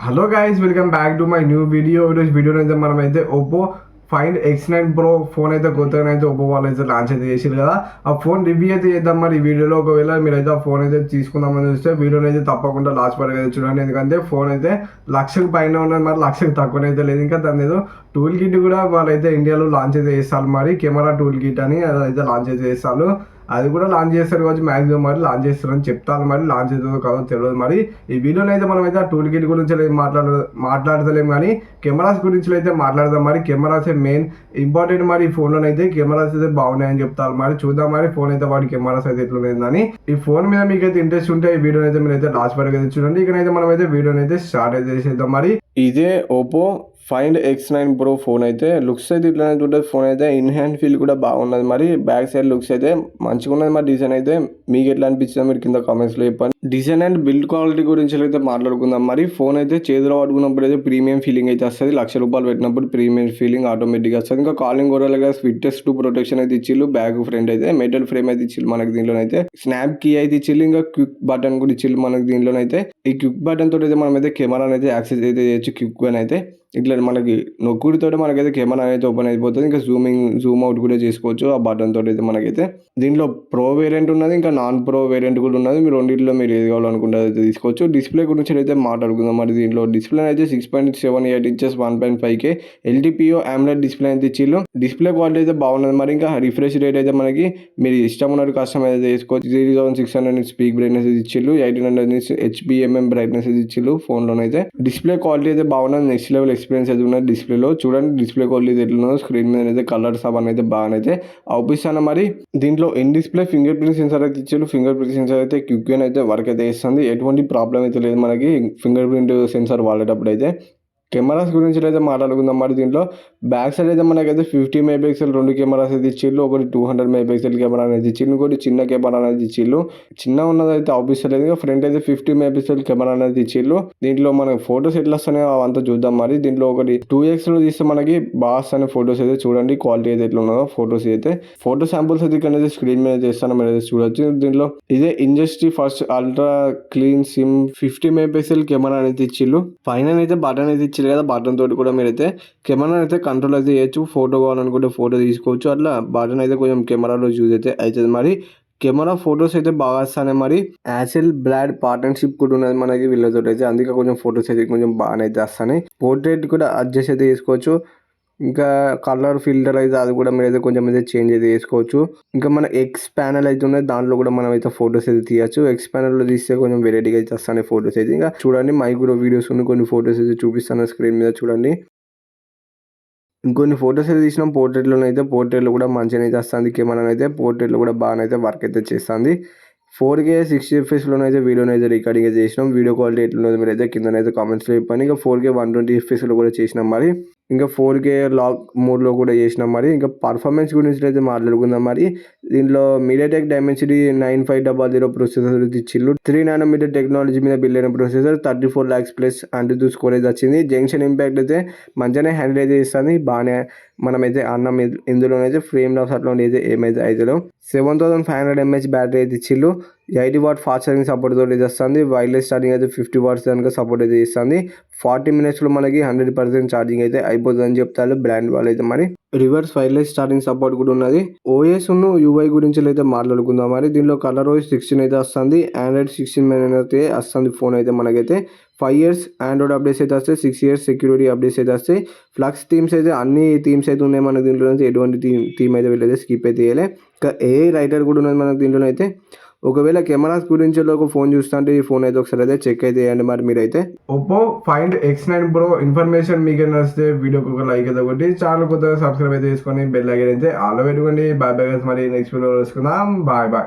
Hello guys, welcome back to my new video. ఈరోజు వీడియోలో అయితే మనమైతే Oppo find X9 Pro phone అయితే కొత్తగా అయితే ఒప్పో వాళ్ళు అయితే లాంచ్ అయితే చేసారు కదా. ఆ ఫోన్ రివ్యూ అయితే చేద్దాం మరి ఈ వీడియోలో. ఒకవేళ మీరైతే ఆ ఫోన్ అయితే తీసుకుందామని చూస్తే వీడియోని అయితే తప్పకుండా లాస్ట్ వరకు అయితే చూడండి. ఎందుకంటే ఫోన్ అయితే లక్షకు పైన ఉన్నది, మరి లక్షకు తక్కువనైతే లేదు. ఇంకా దాని ఏదో టూల్ కిట్ కూడా వాళ్ళైతే ఇండియాలో లాంచ్ అయితే చేస్తారు. మరి కెమెరా టూల్ కిట్ అని అదైతే లాంచ్ అయితే చేస్తారు. అది కూడా లాంచ్ చేస్తారు కావచ్చు మ్యాక్సిమం, మరి లాంచ్ చేస్తారని చెప్తారు. మరి లాంచ్ అవుతుందో కాదో తెలియదు. మరి ఈ వీడియోలో అయితే మనం అయితే ఆ టూల్ కిట్ గురించి మాట్లాడతలేము, కానీ కెమెరాస్ గురించి అయితే మాట్లాడదాం. మరి కెమెరాస్ మెయిన్ ఇంపార్టెంట్. మరి ఈ ఫోన్లో అయితే కెమెరాస్ అయితే బాగున్నాయని చెప్తారు. మరి చూద్దాం మరి ఫోన్ అయితే వాడి కెమెరాస్ అయితే ఎట్లున్నాయని. ఈ ఫోన్ మీద మీకు అయితే ఇంట్రెస్ట్ ఉంటే ఈ వీడియోని అయితే మీరైతే లాస్ట్ వరకు అయితే చూడండి. ఇక్కడైతే మనం అయితే వీడియోని అయితే స్టార్ట్ అయితే చేసేద్దాం. మరి ఇదే Oppo find X9 Pro phone అయితే లుక్స్ అయితే ఇట్లానే ఉంటుంది. ఫోన్ అయితే ఇన్ హ్యాండ్ ఫీల్ కూడా బాగున్నది. మరి బ్యాక్ సైడ్ లుక్స్ అయితే మంచిగా ఉన్నది. మరి డిజైన్ అయితే మీకు ఎట్లా అనిపించిందో మీరు కింద కామెంట్స్లో చెప్పండి. డిజైన్ అండ్ బిల్డ్ క్వాలిటీ గురించి అయితే మాట్లాడుకుందాం. మరి ఫోన్ అయితే చేతిలో పట్టుకున్నప్పుడు అయితే ప్రీమియం ఫీలింగ్ అయితే వస్తుంది. ₹1,00,000 పెట్టినప్పుడు ప్రీమియం ఫీలింగ్ ఆటోమేటిక్గా వస్తుంది. ఇంకా కాలింగ్ కూడా ఫిట్టెస్ట్ ప్రొటెక్షన్ అయితే ఇచ్చిళ్ళు. బ్యాక్ ఫ్రంట్ అయితే మెటల్ ఫ్రేమ్ అయితే ఇచ్చిళ్ళు మనకి. దీంట్లోనైతే స్నాప్ కీ అయితే ఇచ్చిళ్ళు. ఇంకా క్విక్ బటన్ కూడా ఇచ్చిళ్ళు మనకి. దీంట్లోనైతే ఈ క్విక్ బటన్ తోటి అయితే మనం అయితే కెమెరాని అయితే యాక్సెస్ అయితే చేయొచ్చు. క్విక్ గా అయితే ఇట్లా మనకి నొక్కుడితో మనకైతే కెమెరా అయితే ఓపెన్ అయిపోతుంది. ఇంకా జూమ్ అవుట్ కూడా చేసుకోవచ్చు ఆ బటన్ తోటి అయితే మనకైతే. దీంట్లో ప్రో వేరియంట్ ఉన్నది, ఇంకా నాన్ ప్రో వేరియంట్ కూడా ఉన్నది. మీరు రెండింటిలో మీరు ఏది కావాలనుకుంటే అయితే తీసుకోవచ్చు. డిస్ప్లే గురించి అయితే మాట్లాడుకుందాం. మరి దీంట్లో డిస్ప్లే అయితే 6.78 inches 1.5K LTPO AMOLED display అయితే ఇచ్చిళ్ళు. డిస్ప్లే క్వాలిటీ అయితే బాగున్నది. మరి ఇంకా రిఫ్రెష్ రేట్ అయితే మనకి మీరు ఇష్టం ఉన్నట్టు కస్టమైజ్ అయితే చేసుకోవచ్చు. 3600 స్పీక్ బ్రైట్నెస్ ఇచ్చిళ్ళు. 1800 HBMM బ్రైట్నెస్ ఇచ్చిళ్ళు ఫోన్లోనైతే. డిస్ప్లే క్వాలిటీ అయితే బాగున్నది. నెక్స్ట్ లెవెల్ ఎక్స్పీరియన్స్ అయితే ఉన్నది డిస్ప్లేలో. చూడండి డిస్ప్లే క్వాలిటీ ఎట్లున్నదో. స్క్రీన్ మీద అయితే కలర్స్ అవన్నీ అయితే బాగానైతే అవుపిస్తాను. మరి దీంట్లో in display finger print censor అయితే ఇచ్చారు. ఫింగర్ ప్రింట్ సెన్సార్ అయితే క్విక్ గా అయితే వర్క్ అయితే ఇస్తుంది. ఎటువంటి ప్రాబ్లం అయితే లేదు మనకి ఫింగర్ ప్రింట్ సెన్సార్ వాడేటప్పుడు అయితే. కెమెరాస్ గురించి అయితే మాట్లాడుకుందాం. మరి దీంట్లో బ్యాక్ సైడ్ అయితే మనకైతే 50 MP 2 కెమెరాస్ అయితే ఇచ్చిళ్ళు. ఒకటి 200 MP కెమెరా అనేది ఇచ్చిళ్ళు. ఇంకోటి చిన్న కెమెరా అనేది ఇచ్చిళ్ళు. చిన్న ఉన్నది అయితే ఆఫీసర్ ఫ్రంట్ అయితే 50 MP కెమెరా అనేది ఇచ్చిళ్ళు. దీంట్లో మనకి ఫోటోస్ ఎట్లా వస్తున్నాయో అవంతా చూద్దాం. మరి దీంట్లో ఒకటి 2x లో తీస్తే మనకి బాస్ అనే ఫోటోస్ అయితే చూడండి క్వాలిటీ అయితే ఎట్లా ఉన్నదో. ఫోటోస్ అయితే ఫోటో శాంపుల్స్ అయితే ఇక్కడ స్క్రీన్ మీద చేస్తాను, మీరు అయితే చూడొచ్చు. దీంట్లో ఇదే industry first ultra clean SIM 50 MP camera అనేది ఇచ్చిళ్ళు. పైన అయితే బటన్ అయితే ఇచ్చారు కదా, బటన్ తోటి కూడా మీరైతే కెమెరా అయితే కంట్రోల్ అయితే చేయొచ్చు. ఫోటో కావాలనుకుంటే ఫోటో తీసుకోవచ్చు. అట్లా బటన్ అయితే కొంచెం కెమెరాలో యూజ్ అయితే అవుతుంది. మరి కెమెరా ఫొటోస్ అయితే బాగా వస్తాయి. మరి యాసెల్ బ్లాడ్ పార్ట్నర్షిప్ కూడా ఉన్నది మనకి వీళ్ళతో అయితే. అందుకే కొంచెం ఫొటోస్ అయితే కొంచెం బాగానే అయితే వస్తాయి. పోర్ట్రేట్ కూడా అడ్జస్ట్ అయితే చేసుకోవచ్చు. ఇంకా కలర్ ఫిల్టర్ అయితే అది కూడా మీరు అయితే కొంచెం అయితే చేంజ్ అయితే చేసుకోవచ్చు. ఇంకా మన ఎక్స్ ప్యానల్ అయితే ఉన్నది, దాంట్లో కూడా మనం అయితే ఫొటోస్ అయితే తీయచ్చు. ఎక్స్ ప్యానల్ లో తీస్తే కొంచెం వెరైటీగా అయితే వస్తాయి ఫొటోస్ అయితే. ఇంకా చూడండి మైక్ కూడా వీడియోస్ ఉన్నాయి, కొన్ని ఫొటోస్ అయితే చూపిస్తాను స్క్రీన్ మీద చూడండి. ఇంకొన్ని ఫొటోస్ అయితే తీసినాం పోర్ట్రేట్లో అయితే. పోర్ట్రేట్లో కూడా మంచిగా అయితే వస్తుంది. కెమెరా అయితే పోర్ట్రేట్లో కూడా బాగానైతే వర్క్ అయితే చేస్తుంది. 4K 60 FPS అయితే వీడియోని అయితే రికార్డింగ్ అయితే చేసినాం. వీడియో క్వాలిటీ ఎట్లున్నదో మీరు అయితే కింద అయితే కామెంట్స్లో చెప్పండి. ఇంకా 4K 120 FPS కూడా చేసినాం. మరి ఇంకా 4K లాక్ మోడ్లో కూడా చేసినాం. మరి ఇంకా పర్ఫార్మెన్స్ గురించి అయితే మాట్లాడుకుందాం. మరి దీంట్లో మీడియాటెక్ డైమెన్సిటీ 9500 ప్రొసెసర్ ఇచ్చిళ్ళు. 3nm టెక్నాలజీ మీద బిల్డ్ అయిన ప్రొసెసర్. 34 lakhs ప్లస్ అంటూ స్కోరేజ్ వచ్చింది. జంక్షన్ ఇంపాక్ట్ అయితే మంచిగానే హ్యాండిల్ అయితే ఇస్తుంది. బాగానే మనమైతే అన్నం ఇందులోనైతే ఫ్రేమ్ లాస్ అట్లా అయితే ఏమైతే అయితే 7500 mAh బ్యాటరీ అయితే ఇచ్చిళ్ళు. 80W ఫాస్ట్ ఛార్జింగ్ సపోర్ట్ తోటి వస్తుంది. వైర్లెస్ ఛార్జింగ్ అయితే 50W కనుక సపోర్ట్ అయితే ఇస్తుంది. 40 minutes లో మనకి 100% ఛార్జింగ్ అయితే అయిపోతుందని చెప్తారు బ్రాండ్ వాళ్ళు అయితే. మరి రివర్స్ వైర్లెస్ ఛార్జింగ్ సపోర్ట్ కూడా ఉన్నది. ఓఎస్ UI గురించి అయితే మాట్లాడుకుందాం. మరి దీనిలో కలర్ OS 16 అయితే వస్తుంది. Android 16 అయితే వస్తుంది ఫోన్ అయితే మనకైతే. 5 years ఆండ్రాయిడ్ అప్డేట్స్ అయితే వస్తాయి. 6 years సెక్యూరిటీ అప్డేట్స్ అయితే వస్తాయి. ఫ్లక్స్ థీమ్స్ అయితే అన్ని థీమ్స్ అయితే ఉన్నాయి మనకి దీంట్లో. ఎటువంటి థీమ్ అయితే వీళ్ళైతే స్కిప్ అయితే చేయలే. ఇంకా రైటర్ కూడా ఉన్నది మనకి దీంట్లో అయితే. ఒకవేళ కెమెరాస్ గురించి ఒక ఫోన్ చూస్తుంటే ఈ ఫోన్ అయితే ఒకసారి అయితే చెక్ అయితే చేయండి. మరి మీరైతే Oppo find X9 Pro information మీకు నచ్చితే వీడియోకి ఒక లైక్ అయితే ఒకటి, ఛానల్ కొత్తగా సబ్స్క్రైబ్ అయితే చేసుకొని బెల్ అయితే ఆలో పెట్టుకోండి. Bye bye. మరి నెక్స్ట్ వీడియో చూసుకుందాం. Bye bye.